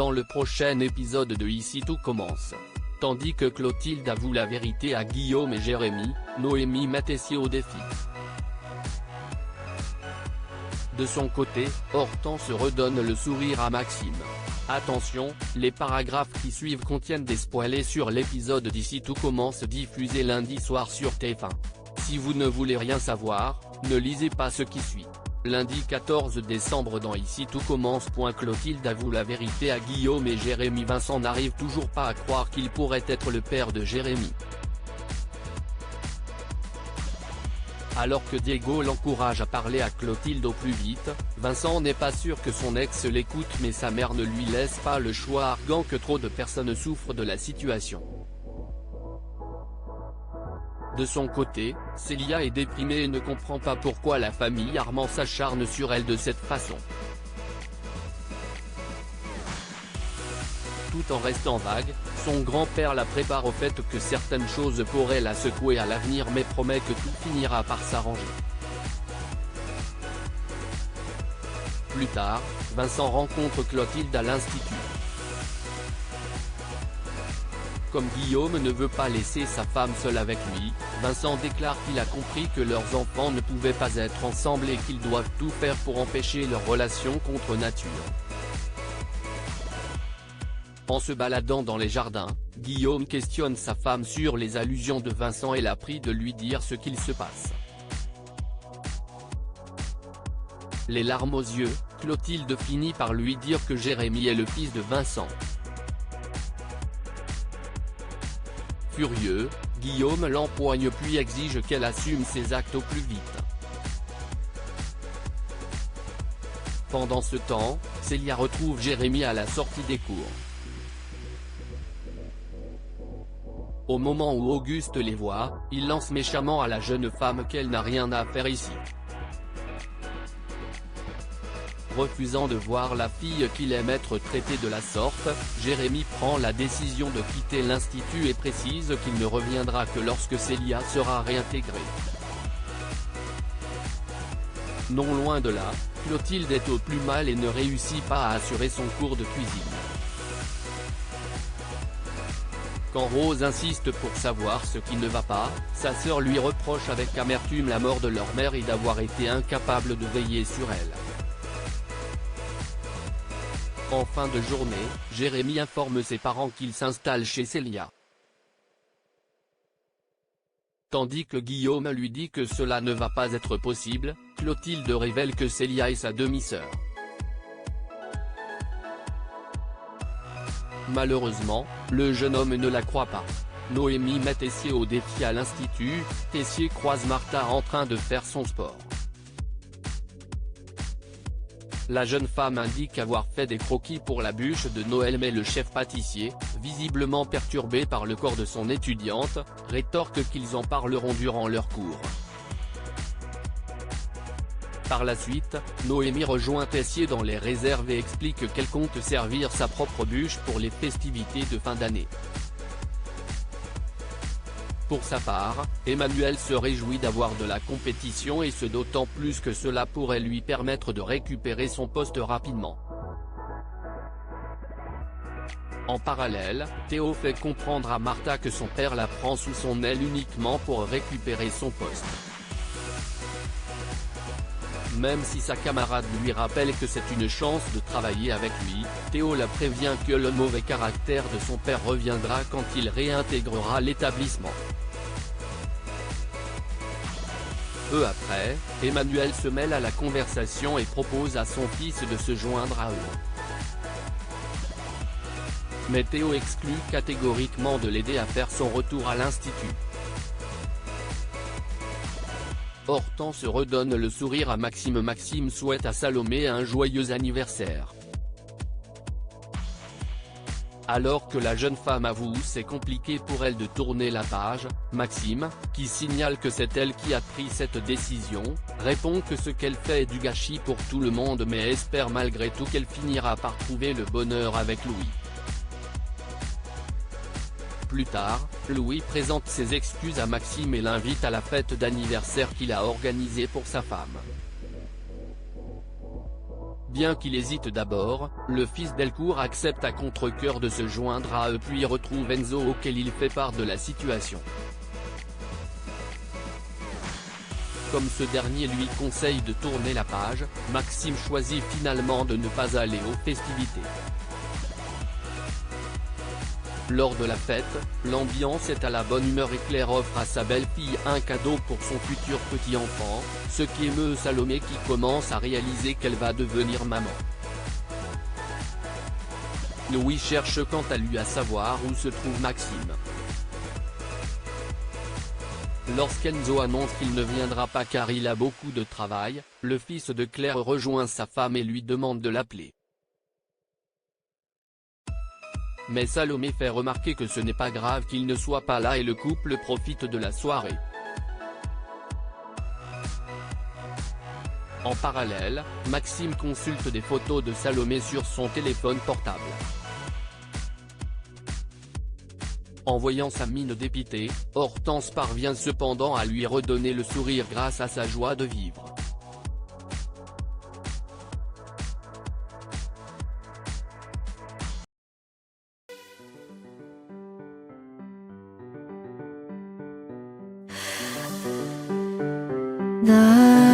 dans le prochain épisode de Ici tout commence. Tandis que Clotilde avoue la vérité à Guillaume et Jérémy, Noémie met Tessier au défi. De son côté, Hortense redonne le sourire à Maxime. Attention, les paragraphes qui suivent contiennent des spoilers sur l'épisode d'Ici tout commence diffusé lundi soir sur TF1. Si vous ne voulez rien savoir, ne lisez pas ce qui suit. Lundi 14 décembre dans Ici tout commence. Clotilde avoue la vérité à Guillaume et Jérémy. Vincent n'arrive toujours pas à croire qu'il pourrait être le père de Jérémy. Alors que Diego l'encourage à parler à Clotilde au plus vite, Vincent n'est pas sûr que son ex l'écoute, mais sa mère ne lui laisse pas le choix, arguant que trop de personnes souffrent de la situation. De son côté, Célia est déprimée et ne comprend pas pourquoi la famille Armand s'acharne sur elle de cette façon. Tout en restant vague, son grand-père la prépare au fait que certaines choses pourraient la secouer à l'avenir, mais promet que tout finira par s'arranger. Plus tard, Vincent rencontre Clotilde à l'institut. Comme Guillaume ne veut pas laisser sa femme seule avec lui, Vincent déclare qu'il a compris que leurs enfants ne pouvaient pas être ensemble et qu'ils doivent tout faire pour empêcher leur relation contre nature. En se baladant dans les jardins, Guillaume questionne sa femme sur les allusions de Vincent et la prie de lui dire ce qu'il se passe. Les larmes aux yeux, Clotilde finit par lui dire que Jérémy est le fils de Vincent. Furieux, Guillaume l'empoigne puis exige qu'elle assume ses actes au plus vite. Pendant ce temps, Célia retrouve Jérémy à la sortie des cours. Au moment où Auguste les voit, il lance méchamment à la jeune femme qu'elle n'a rien à faire ici. Refusant de voir la fille qu'il aime être traitée de la sorte, Jérémy prend la décision de quitter l'institut et précise qu'il ne reviendra que lorsque Célia sera réintégrée. Non loin de là, Clotilde est au plus mal et ne réussit pas à assurer son cours de cuisine. Quand Rose insiste pour savoir ce qui ne va pas, sa sœur lui reproche avec amertume la mort de leur mère et d'avoir été incapable de veiller sur elle. En fin de journée, Jérémy informe ses parents qu'il s'installe chez Célia. Tandis que Guillaume lui dit que cela ne va pas être possible, Clotilde révèle que Célia est sa demi-sœur. Malheureusement, le jeune homme ne la croit pas. Noémie met Tessier au défi à l'institut. Tessier croise Martha en train de faire son sport. La jeune femme indique avoir fait des croquis pour la bûche de Noël, mais le chef pâtissier, visiblement perturbé par le corps de son étudiante, rétorque qu'ils en parleront durant leur cours. Par la suite, Noémie rejoint Tessier dans les réserves et explique qu'elle compte servir sa propre bûche pour les festivités de fin d'année. Pour sa part, Emmanuel se réjouit d'avoir de la compétition et ce d'autant plus que cela pourrait lui permettre de récupérer son poste rapidement. En parallèle, Théo fait comprendre à Martha que son père la prend sous son aile uniquement pour récupérer son poste. Même si sa camarade lui rappelle que c'est une chance de travailler avec lui, Théo la prévient que le mauvais caractère de son père reviendra quand il réintégrera l'établissement. Peu après, Emmanuel se mêle à la conversation et propose à son fils de se joindre à eux. Mais Théo exclut catégoriquement de l'aider à faire son retour à l'institut. Hortense redonne le sourire à Maxime. Maxime souhaite à Salomé un joyeux anniversaire. Alors que la jeune femme avoue c'est compliqué pour elle de tourner la page, Maxime, qui signale que c'est elle qui a pris cette décision, répond que ce qu'elle fait est du gâchis pour tout le monde mais espère malgré tout qu'elle finira par trouver le bonheur avec Louis. Plus tard, Louis présente ses excuses à Maxime et l'invite à la fête d'anniversaire qu'il a organisée pour sa femme. Bien qu'il hésite d'abord, le fils Delcourt accepte à contre-cœur de se joindre à eux puis retrouve Enzo auquel il fait part de la situation. Comme ce dernier lui conseille de tourner la page, Maxime choisit finalement de ne pas aller aux festivités. Lors de la fête, l'ambiance est à la bonne humeur et Claire offre à sa belle-fille un cadeau pour son futur petit-enfant, ce qui émeut Salomé qui commence à réaliser qu'elle va devenir maman. Louis cherche quant à lui à savoir où se trouve Maxime. Lorsqu'Enzo annonce qu'il ne viendra pas car il a beaucoup de travail, le fils de Claire rejoint sa femme et lui demande de l'appeler. Mais Salomé fait remarquer que ce n'est pas grave qu'il ne soit pas là et le couple profite de la soirée. En parallèle, Maxime consulte des photos de Salomé sur son téléphone portable. En voyant sa mine dépitée, Hortense parvient cependant à lui redonner le sourire grâce à sa joie de vivre. 나